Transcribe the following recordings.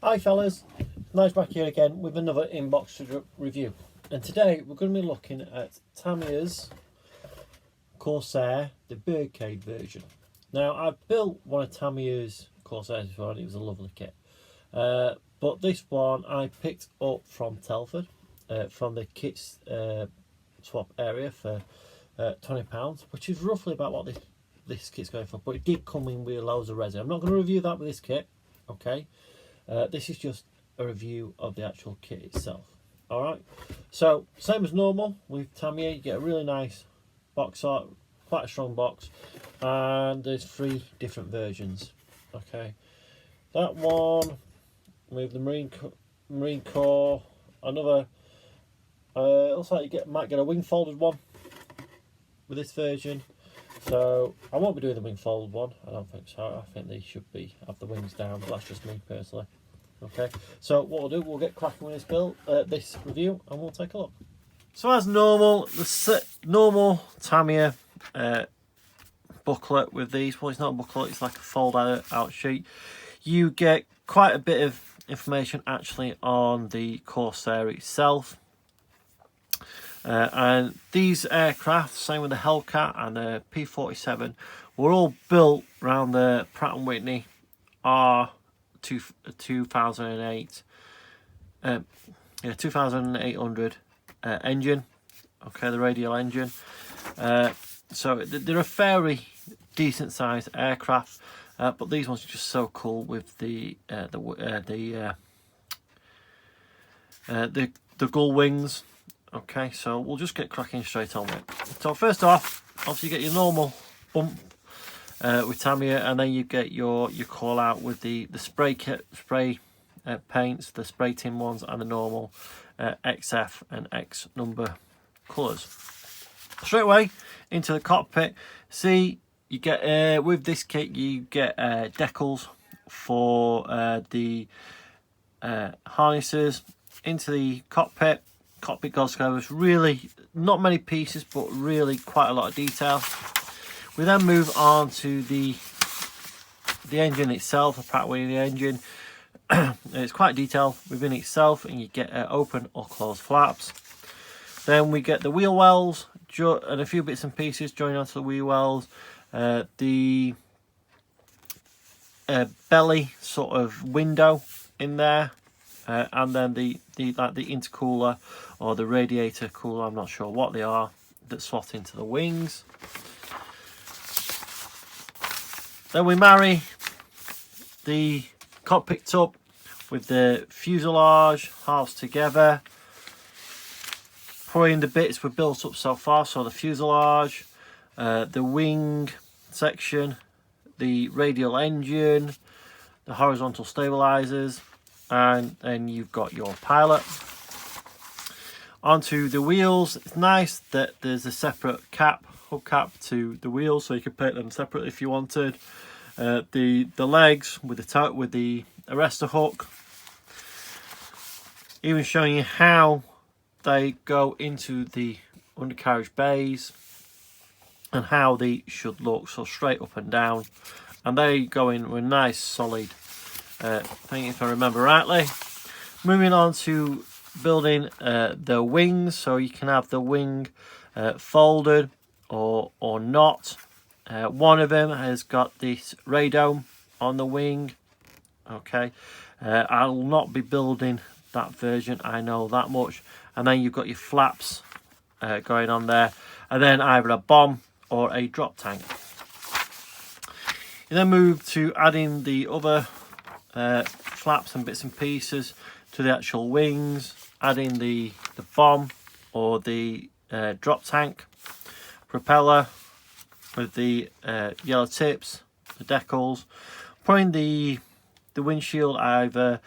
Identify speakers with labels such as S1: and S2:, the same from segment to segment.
S1: Hi fellas, nice back here again with another inbox review, and today we're going to be looking at Tamiya's Corsair, the Birdcage version. Now I've built one of Tamiya's Corsairs before and it was a lovely kit, but this one I picked up from Telford, from the kits swap area for £20, which is roughly about what this kit's going for, but it did come in with loads of resin. I'm not going to review that with this kit, okay? This is just a review of the actual kit itself. Alright, so same as normal with Tamiya, you get a really nice box art, quite a strong box, and there's 3 different versions. Okay, that one with the Marine Corps, another looks like you might get a wing folded one with this version. So I won't be doing the wing folded one, I don't think so. I think they should have the wings down, but that's just me personally. Okay, so what we'll do, we'll get cracking with this review, and we'll take a look. So as normal, the normal Tamiya booklet with these, well, it's not a booklet, it's like a fold out sheet. You get quite a bit of information actually on the Corsair itself. And these aircraft, same with the Hellcat and the P-47, were all built around the Pratt & Whitney R2800 engine. Okay, the radial engine. So they're a fairly decent sized aircraft, but these ones are just so cool with the gull wings. Okay, so we'll just get cracking straight on with it. So first off, obviously you get your normal bump with Tamiya, and then you get your call out with the spray paints, the spray tin ones, and the normal XF and X number colours. Straight away into the cockpit. See, you get with this kit you get decals for the harnesses into the cockpit. Cockpit goes together. Really not many pieces, but really quite a lot of detail. We then move on to the engine itself, the Pratt & Whitney engine. It's quite detailed within itself, and you get open or closed flaps. Then we get the wheel wells and a few bits and pieces joining onto the wheel wells. The belly sort of window in there, and then the intercooler or the radiator cooler, I'm not sure what they are, that slot into the wings. Then we marry the cockpit tub with the fuselage halves together, put in the bits we've built up so far, so the fuselage, the wing section, the radial engine, the horizontal stabilizers, and then you've got your pilot. Onto the wheels. It's nice that there's a separate hubcap to the wheels, so you can paint them separately if you wanted. The legs with the arrestor hook, even showing you how they go into the undercarriage bays and how they should look, so straight up and down, and they go in with a nice solid thing, if I remember rightly. Moving on to building the wings, so you can have the wing folded or not. One of them has got this radome on the wing. Okay, I'll not be building that version, I know that much. And then you've got your flaps going on there, and then either a bomb or a drop tank. You then move to adding the other flaps and bits and pieces to the actual wings, adding the bomb or the drop tank, propeller with the yellow tips, the decals, putting the windshield either,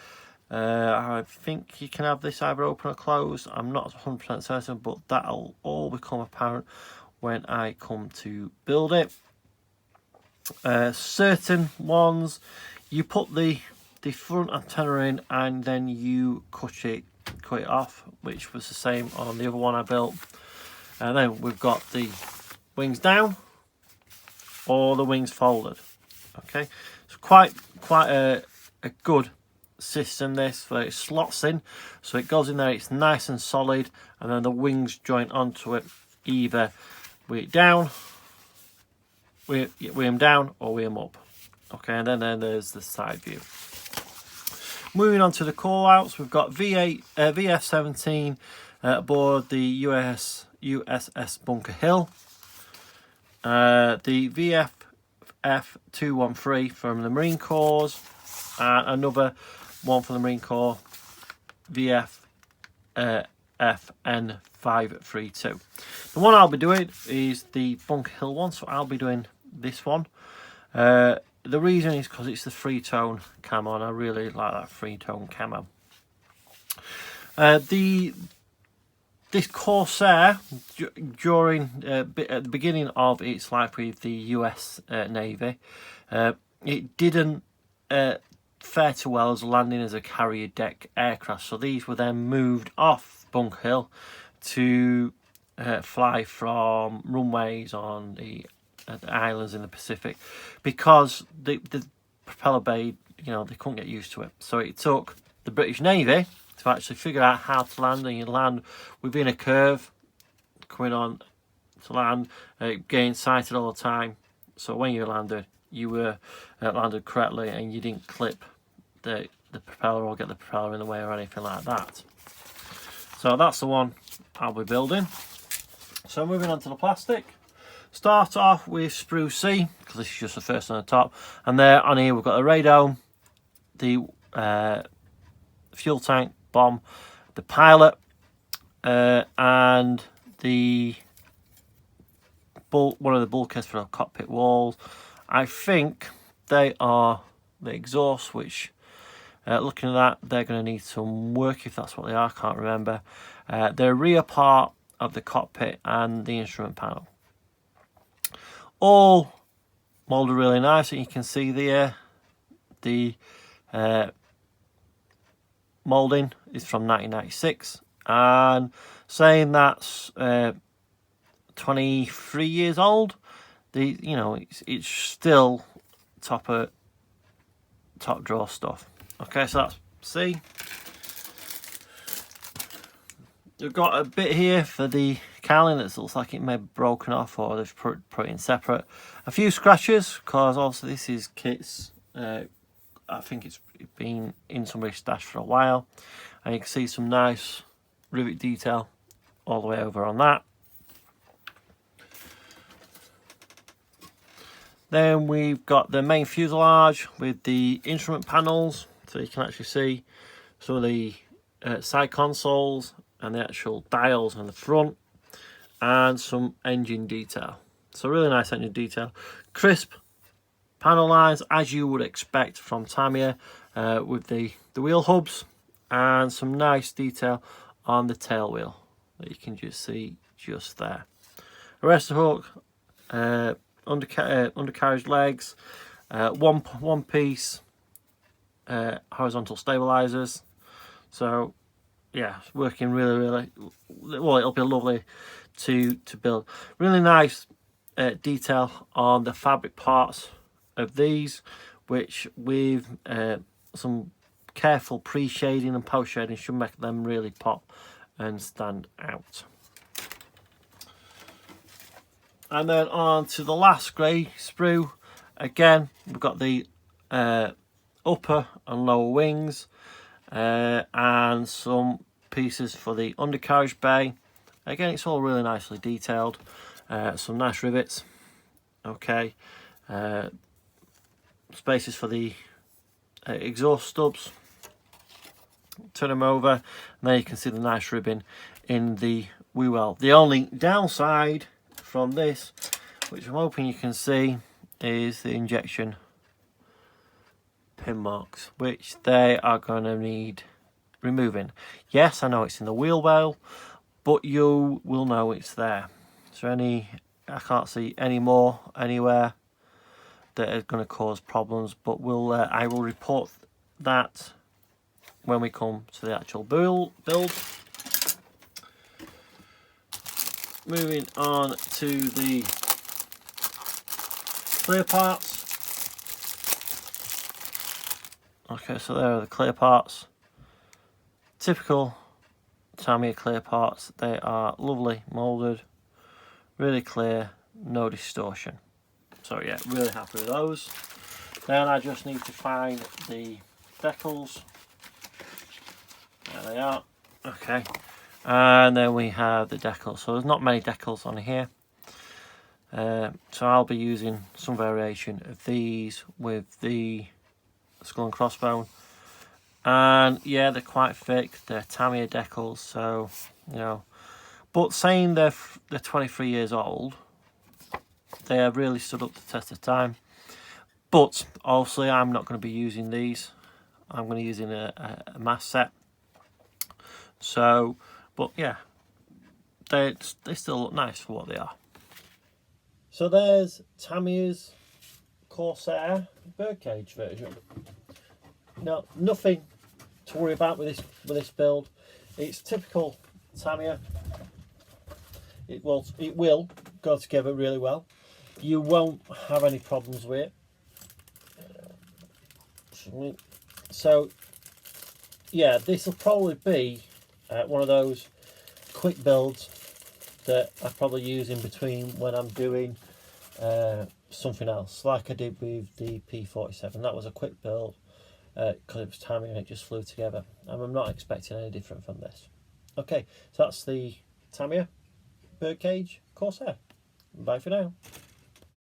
S1: I think you can have this either open or closed, I'm not 100% certain, but that'll all become apparent when I come to build it. Certain ones you put the front antenna in and then you cut it off, which was the same on the other one I built. And then we've got the wings down or the wings folded. Okay, so quite a good system, this, where it slots in, so it goes in there, it's nice and solid, and then the wings joint onto it, either weigh it down, weigh them down, or weigh them up. Okay, and then there's the side view. Moving on to the call outs, we've got V8 VF-17 aboard the USS Bunker Hill, the VF-213 from the Marine Corps, and another one from the Marine Corps, VF-FN532. The one I'll be doing is the Bunker Hill one, so I'll be doing this one. The reason is because it's the free-tone camo, and I really like that free-tone camo. This Corsair, during at the beginning of its life with the US Navy, it didn't fare too well as landing as a carrier deck aircraft. So these were then moved off Bunker Hill to fly from runways on the islands in the Pacific, because the propeller blade, you know, they couldn't get used to it. So it took the British Navy to actually figure out how to land, and you land within a curve coming on to land, getting sighted all the time. So when you landed, you were landed correctly, and you didn't clip the propeller or get the propeller in the way or anything like that. So that's the one I'll be building. So moving on to the plastic. Start off with sprue C, because this is just the first on the top, and there on here we've got the radome, the fuel tank, bomb, the pilot, and the one of the bulkheads for the cockpit walls. I think they are the exhaust, which looking at that, they're going to need some work if that's what they are. I can't remember. The rear part of the cockpit and the instrument panel, all moulded really nice, and you can see there the moulding is from 1996, and saying that's 23 years old. You know, it's still top drawer stuff. Okay, so that's C. We've got a bit here for the cowling that looks like it may be broken off, or they've put it in separate. A few scratches, because also this is kits. I think it's been in somebody's stash for a while, and you can see some nice rivet detail all the way over on that. Then we've got the main fuselage with the instrument panels, so you can actually see some of the side consoles and the actual dials on the front, and some engine detail. So really nice engine detail. Crisp panel lines, as you would expect from Tamiya, with the wheel hubs, and some nice detail on the tail wheel that you can just see just there. Arrestor hook, undercarriage legs, one piece horizontal stabilizers. So yeah, it's working really well. It'll be lovely to build. Really nice detail on the fabric parts of these, which with some careful pre-shading and post-shading should make them really pop and stand out. And then on to the last grey sprue. Again, we've got the upper and lower wings, and some pieces for the undercarriage bay. Again, it's all really nicely detailed. Some nice rivets. Okay, spaces for the exhaust stubs. Turn them over, and there you can see the nice ribbing in the wheel well. The only downside from this, which I'm hoping you can see, is the injection pin marks, which they are going to need removing. Yes, I know it's in the wheel well, but you will know it's there. So I can't see any more anywhere that are going to cause problems, but I will report that when we come to the actual build. Moving on to the clear parts. Okay, so there are the clear parts. Typical Tamiya clear parts. They are lovely, moulded, really clear, no distortion. So yeah, really happy with those. Then I just need to find the decals. There they are. Okay. And then we have the decals. So there's not many decals on here. So I'll be using some variation of these with the skull and crossbone. And yeah, they're quite thick. They're Tamiya decals, so you know. But saying they're 23 years old, they have really stood up the test of time. But obviously, I'm not going to be using these. I'm going to be using a mass set. So, but yeah, they still look nice for what they are. So there's Tamiya's Corsair Birdcage version. Now, nothing to worry about with this build. It's typical Tamiya. It will go together really well. You won't have any problems with it. So yeah, this will probably be one of those quick builds that I probably use in between when I'm doing something else, like I did with the P47. That was a quick build because it was Tamiya and it just flew together, and I'm not expecting any different from this. Okay, so that's the Tamiya Birdcage Corsair. Bye for now.